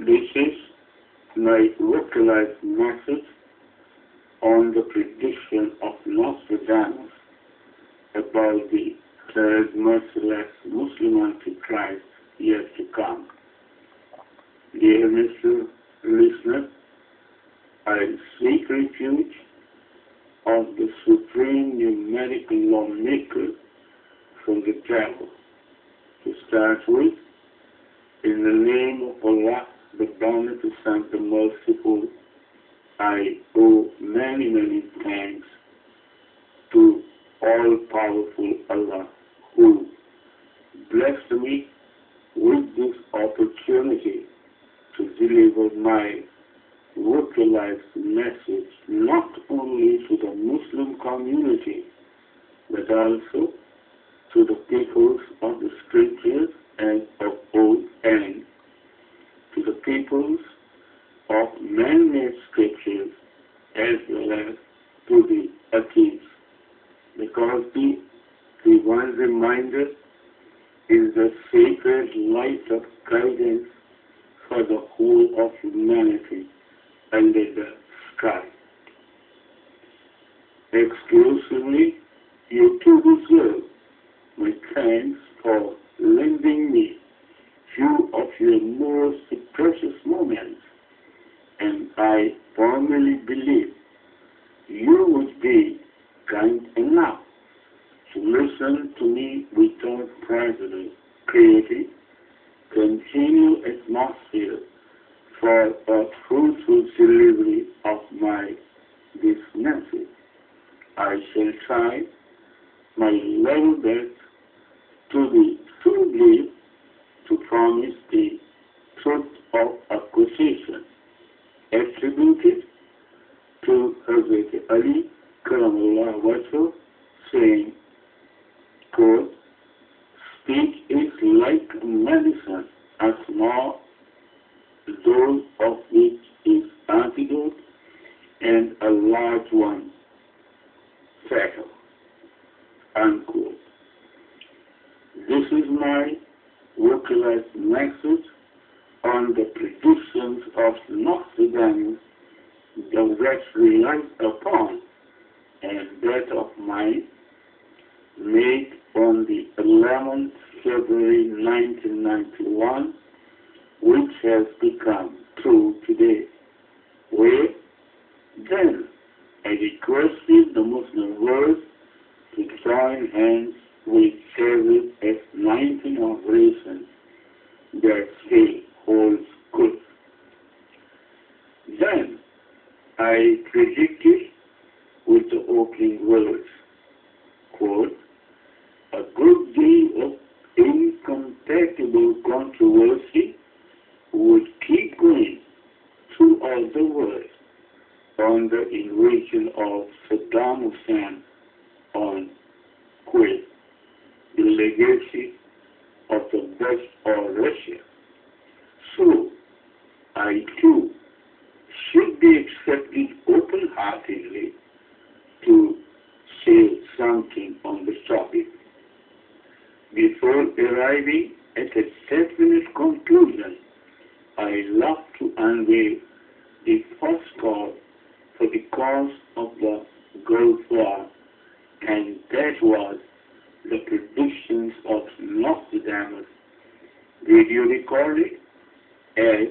This is my vocalized message on the prediction of Nostradamus about the third merciless Muslim Anti-Christ yet to come. Dear Mr. Listener, I seek refuge of the supreme numerical lawmaker from the devil. To start with, in the name of Allah, the Beneficent, the Merciful, I owe many, many thanks to all-powerful Allah, who blessed me with this opportunity to deliver my vocalized message not only to the Muslim community, but also to the peoples of the scriptures and of old, and to the peoples of man-made scriptures, as well as to the atheists, because the divine reminder is the sacred light of guidance for the whole of humanity under the sky. Exclusively, you too deserve my thanks for lending me few of your most precious moments, and I firmly believe you would be kind enough to listen to me without prejudice, creating continual atmosphere for a fruitful delivery of this message. I shall try my level best to be truly to promise the truth of acquisition attributed to Hazrat Ali Karamullah Wajhu, saying, quote, "Speech is like medicine, a small dose of which is antidote, and a large one fatal." Unquote. This is my vocalized message on the predictions of Nostradamus, the rest relies upon, and that of mine, made on the 11th February 1991, which has become true today, where then I requested the Muslim world to join hands with service as 19 operations that still holds good. Then I predicted with the opening words, quote, "A good deal of incompatible controversy would keep going throughout the world on the invasion of Saddam Hussein on Kuwait, the legacy of the West or Russia. So, I too should be accepted open-heartedly to say something on this topic. Before arriving at a definite conclusion, I love to unveil the first cause for the cause of the Gulf War, and that was the predictions of Nostradamus, video recorded as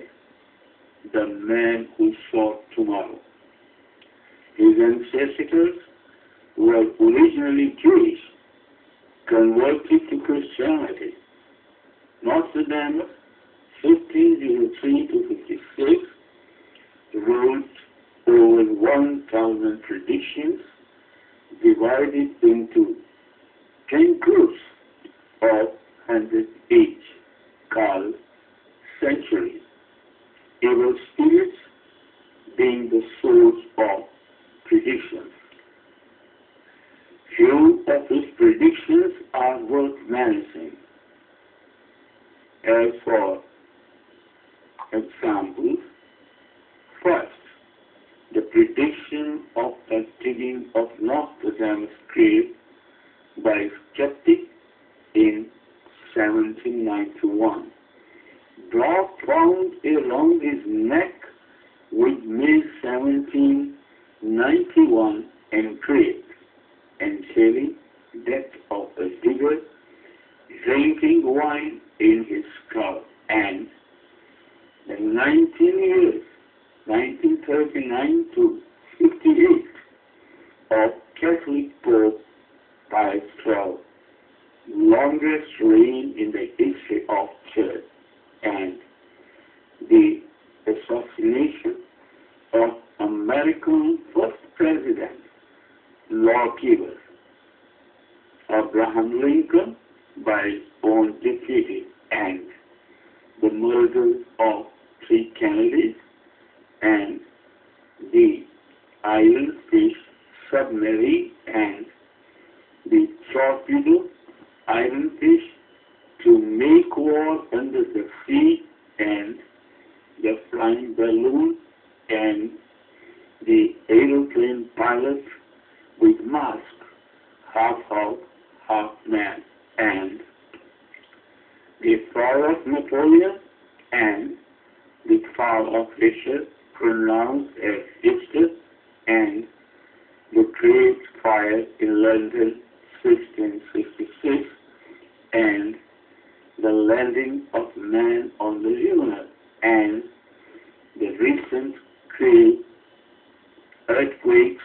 the man who saw tomorrow. His ancestors were originally Jewish, converted to Christianity. Nostradamus, 1503 to 56, wrote over 1,000 predictions divided into 10 groups of 100 each, called centuries. Evil spirits being the source of predictions. Few of his predictions are worth mentioning. As for examples, first, the prediction of the digging of Nostradamus' grave by a skeptic in 1791. dog found along his neck with May 1791 engraved, entailing death of a digger drinking wine in his skull, and the 19 years, 1939 to 58, of Catholic Pope Pius XII, longest reign in the history of Church, and the assassination of American first president, lawgiver, Abraham Lincoln, by his own deputy, and the murder of 3 Kennedys, and the Iron Fish submarine, and the torpedo Iron Fish to make war under the sea, and the flying balloon, and the aeroplane pilot with mask, half hog, half man, and the fall of Napoleon, and the fall of Fisher, pronounced as Easter, and the Great Fire in London, 1666, and the landing of man on the lunar, and the recent great earthquakes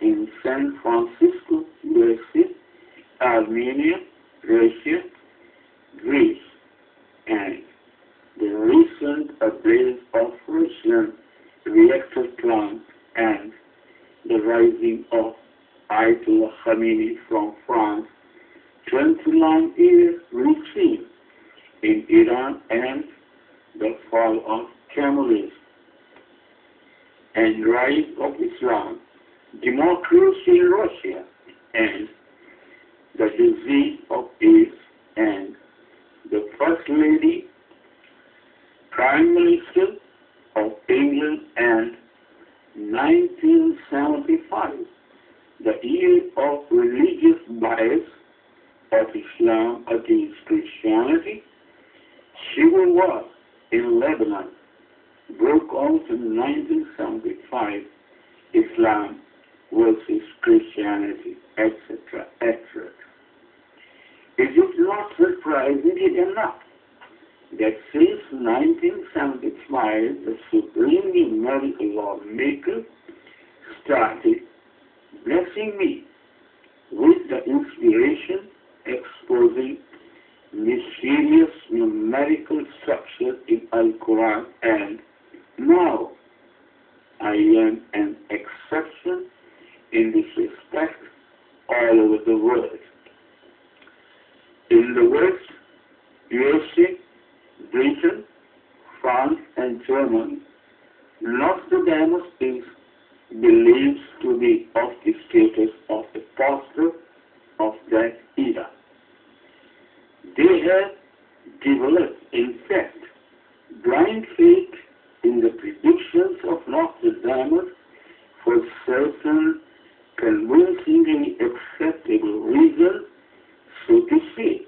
in San Francisco, USA, Armenia, Russia, Greece, and the recent ablaze of Russian reactor plant, and the rising of Ayatollah Khamenei from France, 29 years retreat in Iran, and the fall of communism and rise of Islam, democracy in Russia, and the disease of AIDS, and the First Lady, Prime Minister of England, and 1975, the year of religious bias of Islam against Christianity. Civil war in Lebanon broke out in 1975, Islam versus Christianity, etc., etc. Is it not surprising enough that since 1975, the supreme numerical lawmaker started blessing me with the inspiration exposing mysterious numerical structure in Al-Quran, and now I am an exception in this respect all over the world. In the West, USA, Britain, France, and Germany, Nostradamus is believed to be of the status of the pastor of that era. They have developed, in fact, blind faith in the predictions of Nostradamus for certain convincingly acceptable reasons, so to say,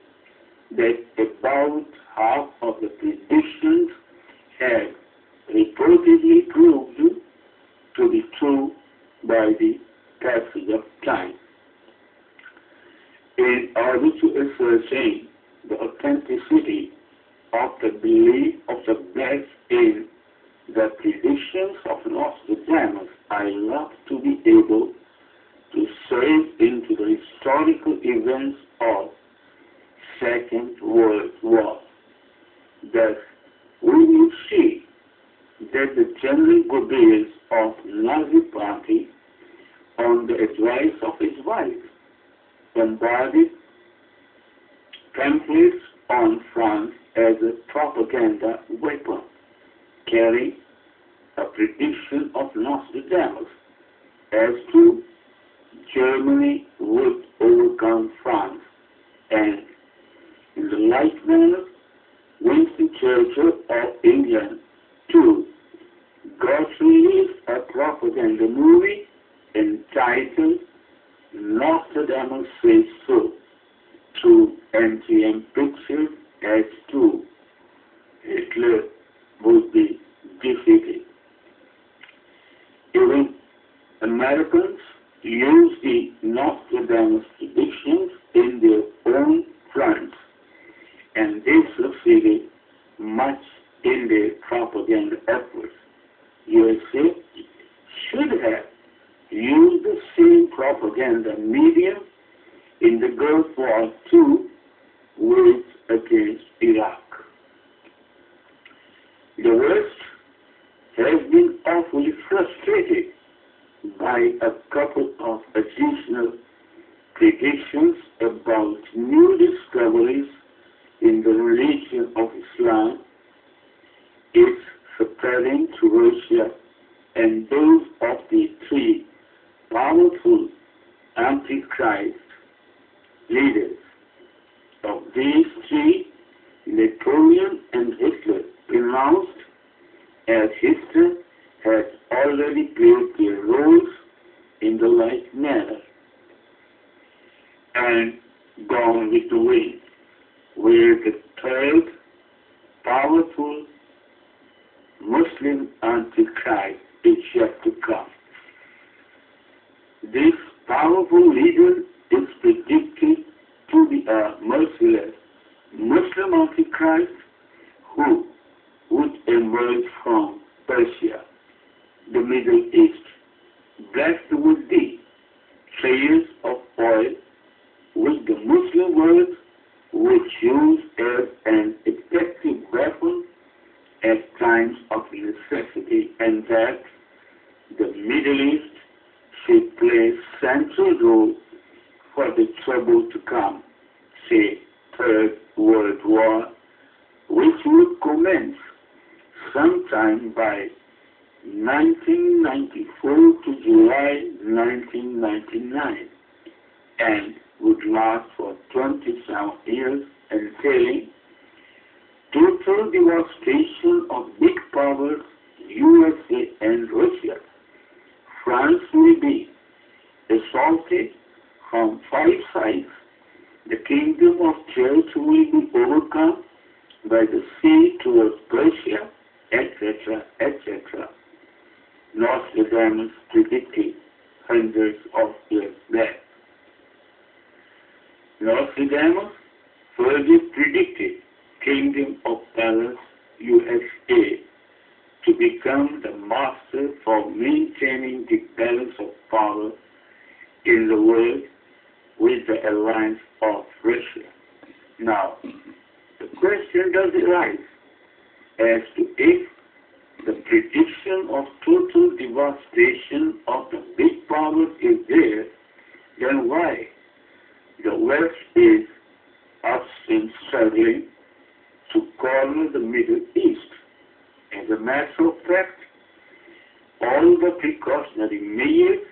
that about half of the predictions have reportedly proved to be true by the passage of time. In order to ascertain the authenticity of the belief of the best in the predictions of Nostradamus, I love to be able to search into the historical events of Second World War. Thus, we will see that the General Goebbels of Nazi Party, on the advice of his wife, bombarded pamphlets on France as a propaganda weapon, carrying a prediction of Nostradamus as to Germany would overcome France, and in the like manner, Winston Churchill of England, too, got released a propaganda movie entitled Nostradamus Says So, through MGM Pictures as to Hitler Hitler would be defeated. Even Americans use the Nostradamus predictions in their own fronts, and they succeeded much in their propaganda efforts. USA should have used the same propaganda medium in the Gulf War II waged against Iraq. The West has been awfully frustrated by a couple of additional predictions about new discoveries in the religion of Islam, its spreading to Russia, and those of the three powerful Anti-Christ leaders. Of these three, Napoleon and Hitler, pronounced as history, has already played their roles in the like manner and gone with the wind, where the third powerful Muslim Antichrist is yet to come. This powerful leader is predicted to be a merciless Muslim Antichrist who would emerge from Persia, the Middle East, blessed with the layers of oil, which the Muslim world would use as an effective weapon at times of necessity, and that the Middle East should play central role for the trouble to come, say Third World War, which would commence sometime by 1994 to July 1999 and would last for 27 years, entailing total devastation of big powers, USA and Russia. France will be assaulted from 5 sides. The kingdom of Church will be overcome by the sea towards Persia, etc., etc. Nostradamus predicted hundreds of years back. Nostradamus further predicted Kingdom of Palace, USA, to become the master for maintaining the balance of power in the world with the alliance of Russia. Now, the question does arise as to if the prediction of total devastation of the big powers is there, then why the West is upstream struggling to corner the Middle East? As a matter of fact, all the precautionary measures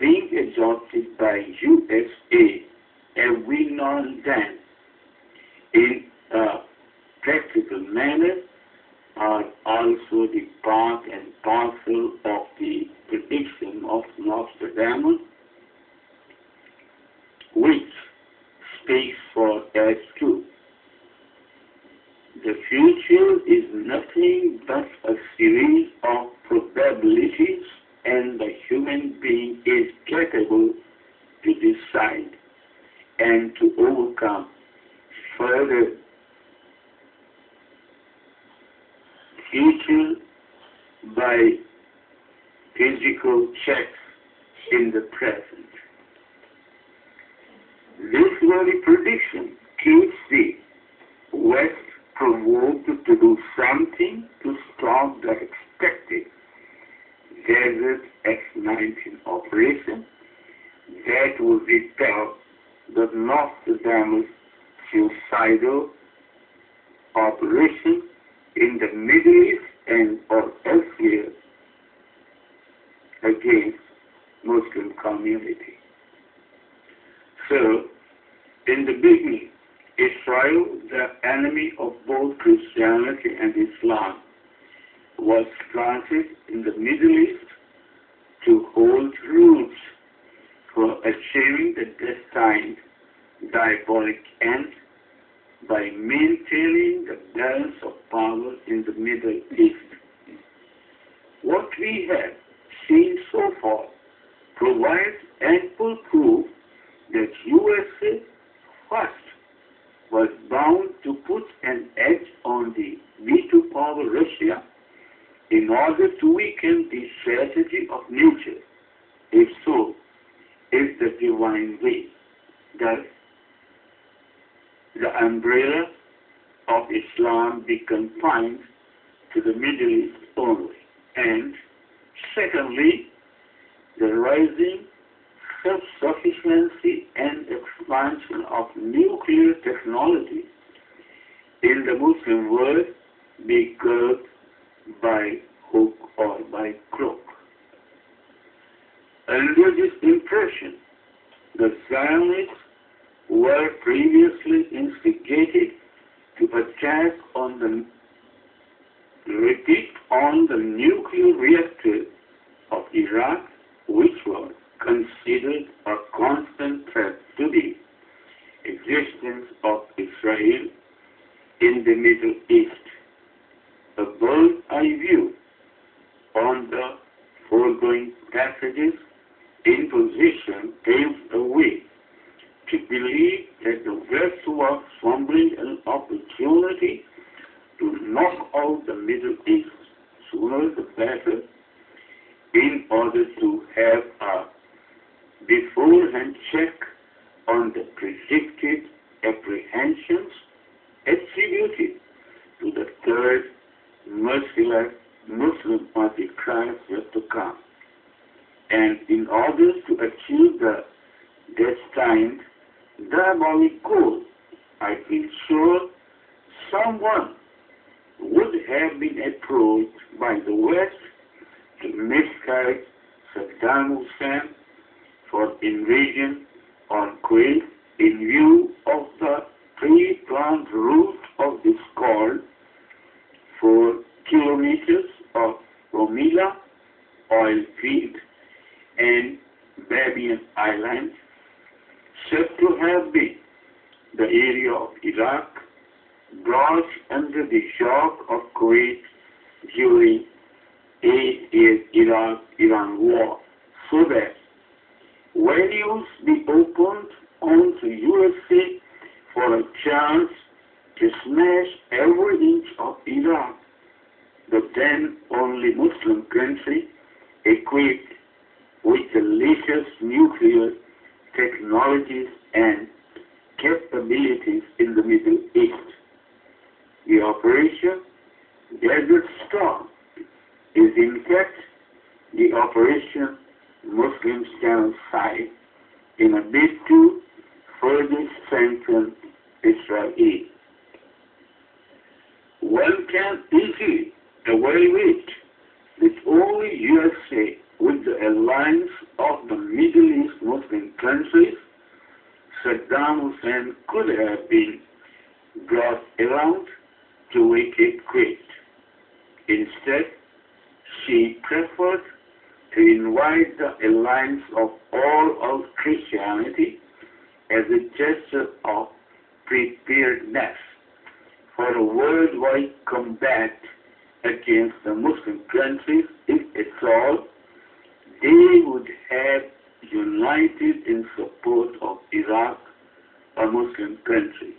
being adopted by USA every now and then in a practical manner are also the part and parcel of the prediction of Nostradamus, which speaks for as truth. The future is nothing but a series of probabilities, and the human being is capable to decide and to overcome further future by physical checks in the present. This very prediction keeps the West provoked to do something to stop the expected Desert X-19 operation that would repel the Nostradamus suicidal operation in the Middle East and or elsewhere against Muslim community. So, in the beginning, Israel, the enemy of both Christianity and Islam, was planted in the Middle East to hold roots for achieving the destined diabolic end by maintaining the balance of power in in the Middle East. What we have seen so far provides ample proof that USA first was bound to put an edge on the veto power Russia in order to weaken the strategy of nature. If so, is the divine way. Thus, the umbrella of Islam be confined to the Middle East only. And secondly, the rising self-sufficiency and expansion of nuclear technology in the Muslim world be curbed by hook or by crook. Under this impression, the Zionists were previously instigated to attack on the nuclear reactor of Iraq, which was considered a constant threat to the existence of Israel in the Middle East. A bird's-eye view on the foregoing passages in position paves the way to believe that the West was fumbling an opportunity to knock out the Middle East sooner the better in order to have a beforehand check on the predicted apprehensions attributed to the third Merciless Muslim Anti-Christ yet to come. And in order to achieve the destined diabolic goal, I feel sure someone would have been approached by the West to misguide Saddam Hussein for invasion on Kuwait in view of the pre-planned route of this called 4 kilometers of Romila oil field and Babian Island, said to have been the area of Iraq brought under the shock of Kuwait during 8 years Iraq-Iran war, so that venues be opened onto USA for a chance to smash every inch of Iraq, the then only Muslim country equipped with the latest nuclear technologies and capabilities in the Middle East. The Operation Desert Storm is in fact the Operation Muslim Genocide in a bid to further strengthen Israel. One can easily evaluate that only USA, with the alliance of the Middle East Muslim countries, Saddam Hussein could have been brought around to vacate Kuwait. Instead, she preferred to invite the alliance of all Christianity as a gesture of preparedness for a worldwide combat against the Muslim countries. If at all, they would have united in support of Iraq, a Muslim country.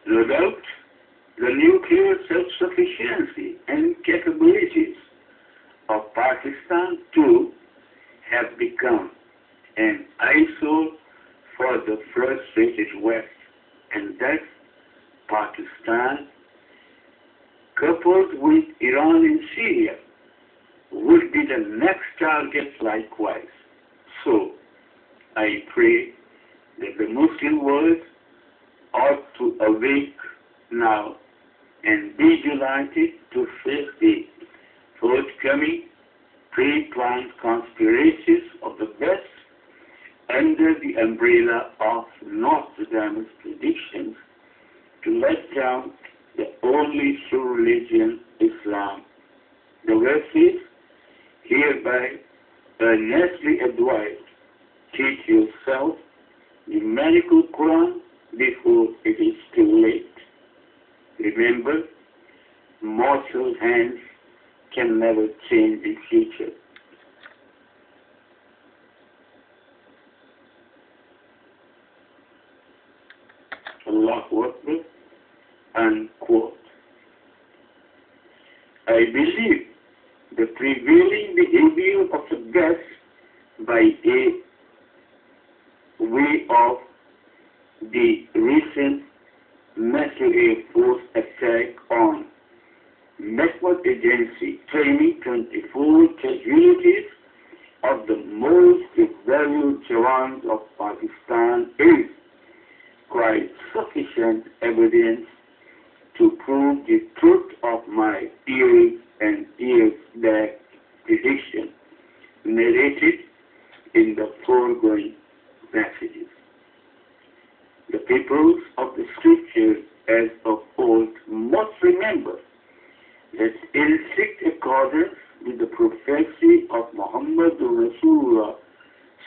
No doubt, the nuclear self-sufficiency and capabilities of Pakistan too have become an eyesore for the frustrated West, and that Pakistan, coupled with Iran and Syria, would be the next target likewise. So, I pray that the Muslim world ought to awake now and be united to face the forthcoming pre-planned conspiracies of the West under the umbrella of Nostradamus' predictions to let down the only true religion, Islam. The West is hereby earnestly advised, teach yourself the medical Quran before it is too late. Remember, mortal hands can never change the future. Allahu Akbar, unquote. I believe the prevailing behavior of the guests by way of the recent Merciless Air Force attack on Network Agency Training 24 casualties of the most valued Jawans of Pakistan is quite sufficient evidence to prove the truth of my years and years back prediction narrated in the foregoing passages. The peoples of the scriptures as of old must remember that in strict accordance with the prophecy of Muhammad Rasulullah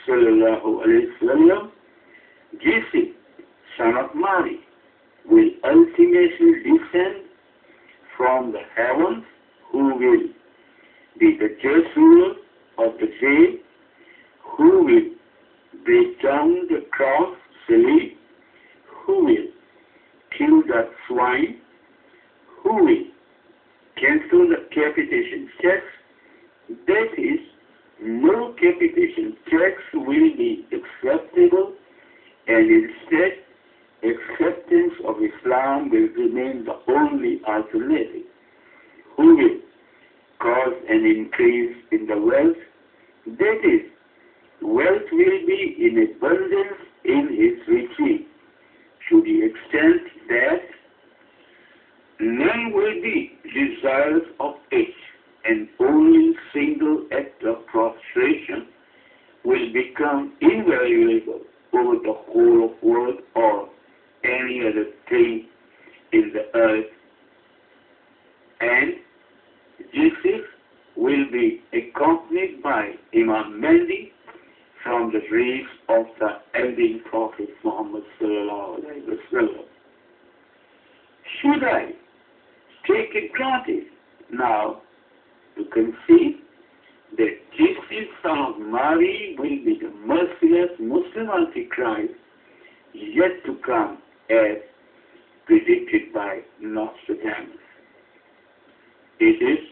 sallallahu alayhi wasallam, Jesus, son of Mary, will ultimately descend from the heavens, who will be the just ruler of the day, who will break down the cross, salib, who will kill the swine, who will cancel the capitation tax. That is, no capitation tax will be acceptable, and instead acceptance of Islam will remain the only alternative. Who will cause an increase in the wealth? That is, wealth will be in abundance in his retreat, to the extent that none will be desirous of it, and only single act of prostration will become invaluable over the whole of world or any other thing in the earth, and Jesus will be accompanied by Imam Mahdi from the race of the ending Prophet Muhammad sallallahu alaihi wasallam. Should I take it granted now to concede that Jesus, son of Mary, will be the merciless Muslim Antichrist yet to come as predicted by Nostradamus? It is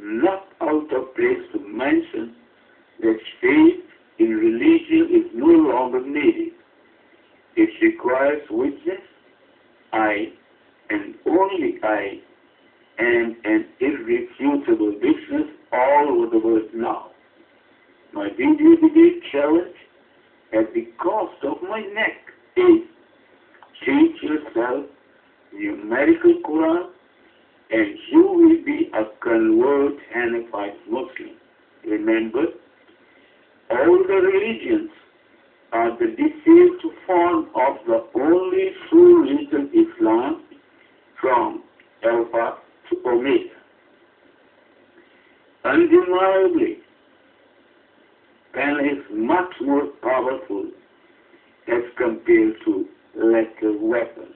not out of place to mention that faith in religion is no longer needed. It requires witness. I, and only I, am an irrefutable witness all over the world now. My video debate challenge at the cost of my neck is: teach yourself numerical Quran and you will be a convert Hanafite Muslim. Remember, all the religions are the distilled form of the only true religion, Islam, from Alpha to Omega. Undeniably, pen is much more powerful as compared to lethal weapon.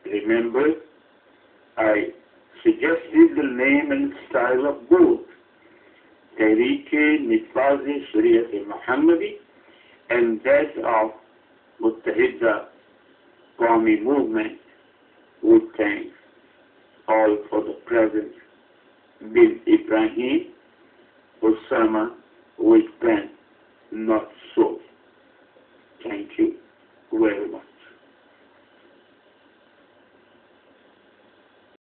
Remember, I suggested the name and style of both Tehreek-e-Nifaz Shariat-e-Muhammadi and that of Muttahida Qawmi movement, with thanks all for the present. Bin Ibrahim Osama with pen.